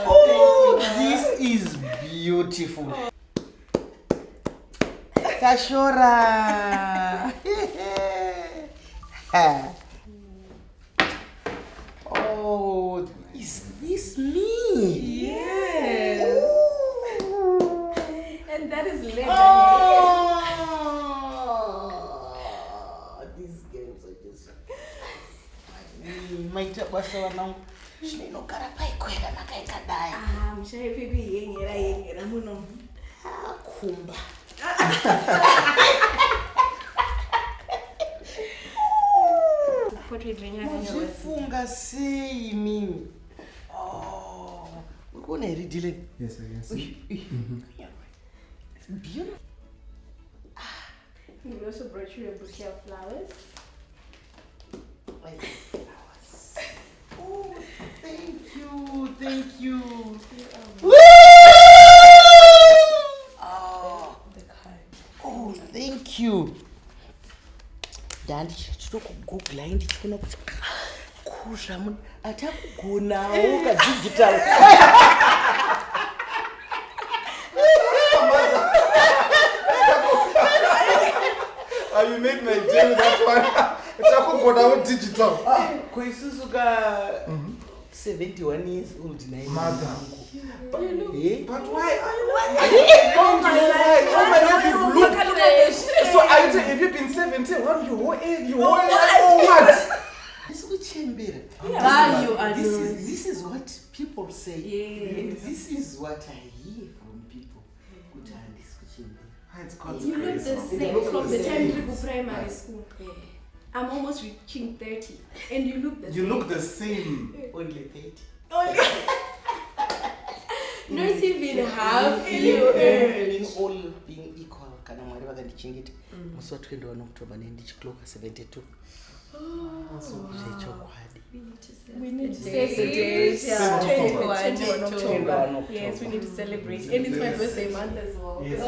Oh, this is beautiful. Kashora. Oh, is this me? Yes. Ooh. And that is leather. Oh, these games are just. Maita basa now. Shino karapai kwela makaikadai. Mshaye pipi yengera muno. Kumba. Funga sei mimi. Oh, ukona iri Dylan? Yes, I can see. It's beautiful. We also brought you a bouquet of flowers. Like flowers. Oh, thank you, thank you. Woo! Oh, The card. oh, thank you. Dandi chitokugugla ndichifuna kuti kuzva munhu atakugonawo kadigitali. You made my day with that one. Atakugonawo digital. Koisusu ka 71 years old na Mother. But why? I don't know why. Oh my God, you've looked. So I tell you, if you've been 17, what you whole age, you whole what? This is what people say. Yes. And this is what I hear from people. It's You look the same from the time you go primary school. I'm almost reaching 30, and you look the same. You look the same. Only 30. Only. Not even half. Being all being equal. Kana mwari vakandichengeta musi wa21 October ndichikloka 72. Zvechokwadi. We need to celebrate. Yeah, 21 October. Yes, we need to celebrate. And it's my birthday month as well. Yes.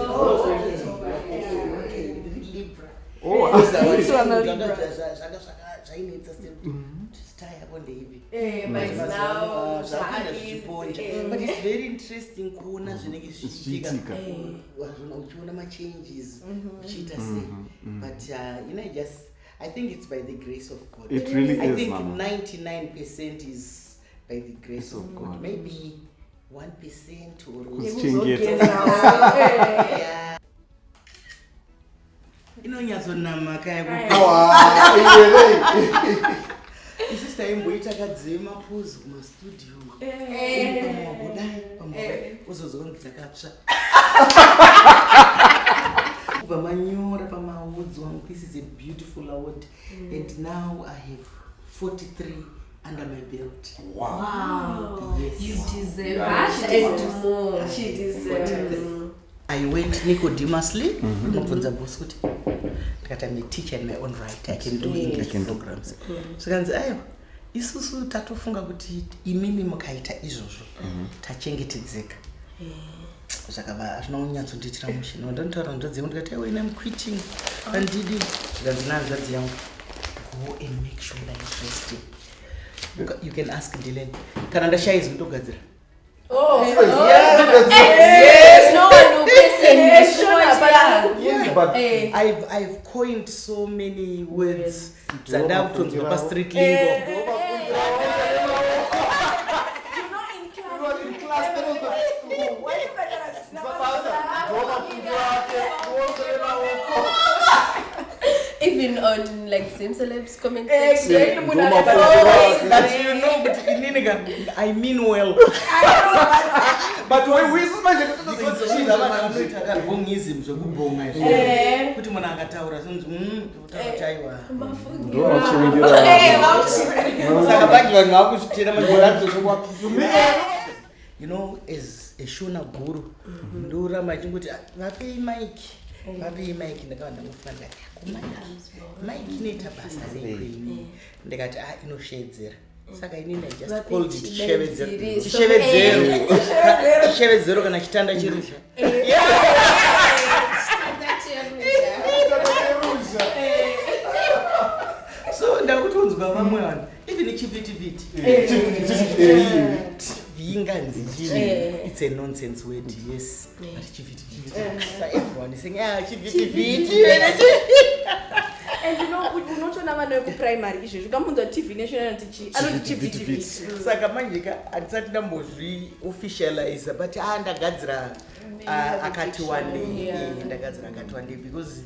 Okay. Libra. Oh, But now, but it's very interesting kuona zvinenge zvichiitika. Uchiona machanges uchiita sei. But I think it's by the grace of God. It really I is, think Mama. 99% is by the grace of God. Maybe 1% or yeah. Inonyazonama kaya isister imboita kadzema pose kuma studio. Pamabodai uzozonzi dzakatsva. Manyora pamawoods wangu. This is a beautiful award. And now I have 43 under my belt. Wow. Yes. You deserve that and more. She deserves. I went Nicodemusly. Nobvunza boss kuti ndikati I'm a teacher in my own right. I can do English programs. So kanzi ayo isusu tatofunga kuti imimi mukaita izvozvo tachengetedzeka. Zvakava zvinonyatsotiitira mushini. Ndotaura ndodziya ndikati iwe I'm quitting. Andidi zvikanzi nanzvadzi yangu go and make sure that you're resting. You can ask Dylan. Kana ndashaizi kutogadzira. Oh, yes. No one will Yes, Yes, but I've coined so many words. Zadakutonzwa pa street lingo. You're not in class. Even on like same celebs comment section. But you know, but I mean well. but who is my Bongizim zvekubonga kuti munhu akataura sonzi utachaiwa saka banje vanhu vakuzvitera mazvorazvokwapisa. You know, as a shona guru ndoramba achingoti vapei mike vapei mike ndakava ndamufuna ndikati mike inoita basa rei ndikati inoshedzera saka inini I just called it chishevedzero kana chitanda chirusha. So ndakutonzwa vamwe vanhu even even chiviti-viti vinganzi it's a nonsense word, yes, but chiviti-viti. So everyone is saying, chiviti-viti. And you know, unotoona vana vekuprimary izvezvi ukamunzwa TV national tichi anoti chiviti-viti. Saka manjika handisati ndambozviofficializa but ndagadzira akati one day, ndagadzira akati one day because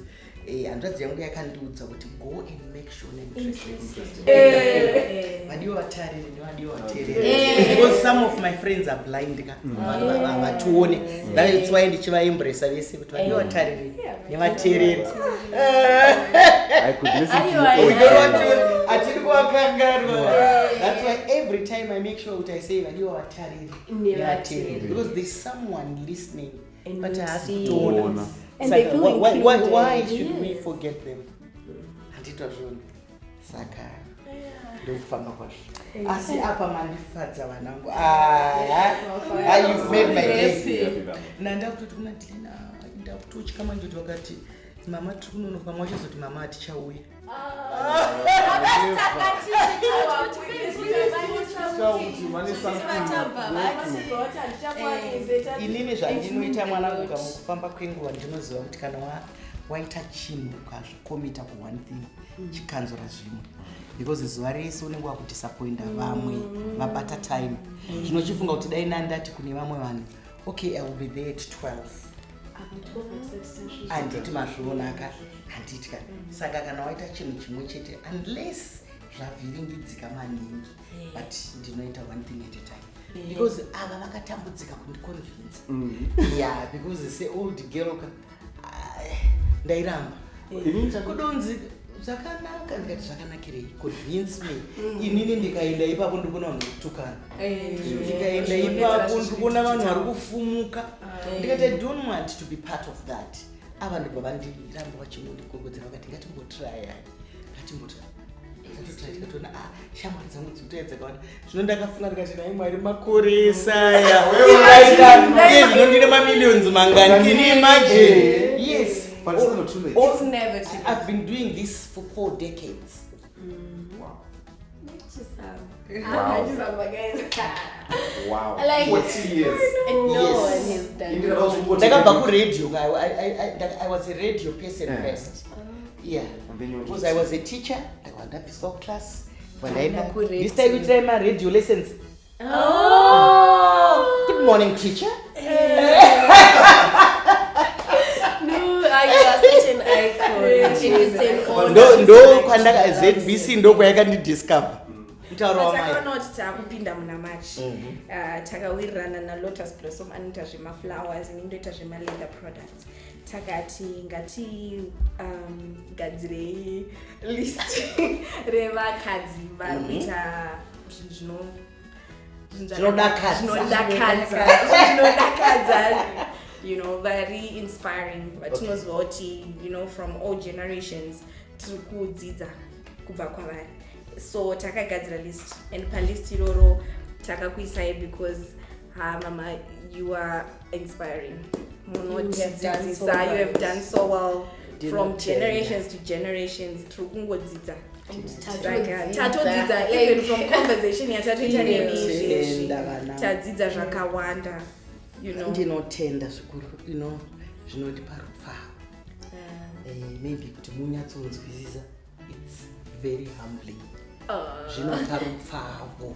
hanzvadzi yangu yakandiudza kuti go and make sure vadiwa vatariri nevadiwa vateereri because some of my friends are blind havatione. That's why ndichivaembresa vese kuti vadiwa vatariri nevateereri. I could listen to you. Atiri kuvakangarwa. That's why every time I make sure that I say vadiwa vatariri nevateereri because there's someone listening but I have to know. And they feel included. Why should we forget them? Handitwa zvoni. Saka ndofamba kwazvo. Asi apa mandifadza vanangu. You've made my day. Nanda kutoti kuna Dina, ndakutotya manje kuti wakati mama tiri kunonoka mwachizoti mama atichauya. Inini zvandinoita mwanangu kamukufamba kwenguva ndinoziva kuti kana waita chinhu ukazvikomita ku one thing chikanzora zvimwe because zuva rese unenge wakudisappointa vamwe vabata time. Zvinochifunga kuti dai nandati kune vamwe vanhu okay I will be there at 12 handiti mazvionaka handitya. Saka kana waita chinhu chimwe chete unless zvavhiringidzika maningi but ndinoita one thing at a time because ava vakatambudzika kundiconvince. Yeah, because say old girl ndairamba kudonzi zvakanaka ndikati zvakanakirei convince me. Inini ndikaenda ipapo ndikuona vanhu kutukana, ndikaenda ipapo ndikuona vanhu vari kufumuka, ndikati I don't want to be part of that. Ava ndibva vandiramba vachingondikokodzera vakati ngatimbotraya tikatoona shamwari dzangu dzinotoedza kawanda zvino ndakafunga ndikati nai mwari makoresaya zvinondine mamillions mangani. Can you imagine? Yes. But it's never too late. It's never too late. I've been doing this for 4 decades. Wow. Wow. Wow. Like 40 years. And no Yes. one has done Indeed, it. I was watching Ndakabva radio. kuradio. I was a radio person first. Yeah. And then you went Because to I was a teacher. Ndakabva class. When Kuradio. this time we try my radio lessons. Oh. Good morning, teacher. No, you are such an icon. It is an honor. Ndo kwandaka ZBC ndo kwayakandidiscover. Mutauro wamai. Takaona takupinda muna match. Takawirirana na Lotus Blossom anoita zvemaflowers inondoita zvemaleather products. Takati ngati gadzirei list revakadzi vanoita zvinodakadza, you know, very inspiring. Vatinozwa kuti, you know, from all generations tiri kudzidza kubva kwavari. So takagadzira list and palist iroro takakuisai because mama, you are inspiring. You have done so well from generations to generations. Tatodzidza even from conversation yatatoita nemi tadzidza zvakawanda, you know. Ndinotenda zvikuru, you know, zvinodipa rupfavo. Maybe kuti munyatsonzwisisa, it's very humbling. Zvinopa rupfavo.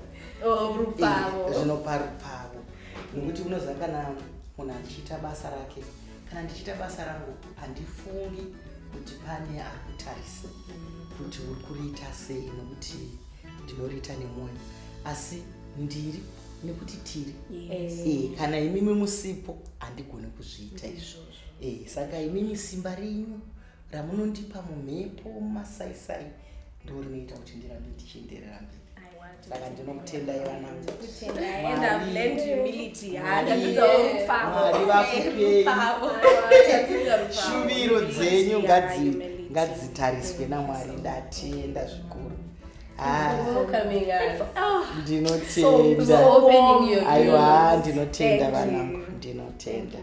Zvinopa rupfavo. Nokuti unoziva kana munhu achiita basa rake, kana ndichiita basa rangu handifungi kuti pane akutarisa kuti uri kuriita sei nokuti ndinoriita nemwoyo, asi ndiri nekuti tiri. Kana imimi musipo handigoni kuzviita izvozvo. Saka imimi simba renyu ramunondipa mumhepo mumasaisai ndo rinoita kuti ndirambe ndichienderera mberi. Saka ndinokutendai vanangu. And I've learned humility. Mwari vakupe shuviro dzenyu ngadzitariswe naMwari. Ndatenda zvikuru. Ndinotenda. Aiwa, ndinotenda vanangu, ndinotenda.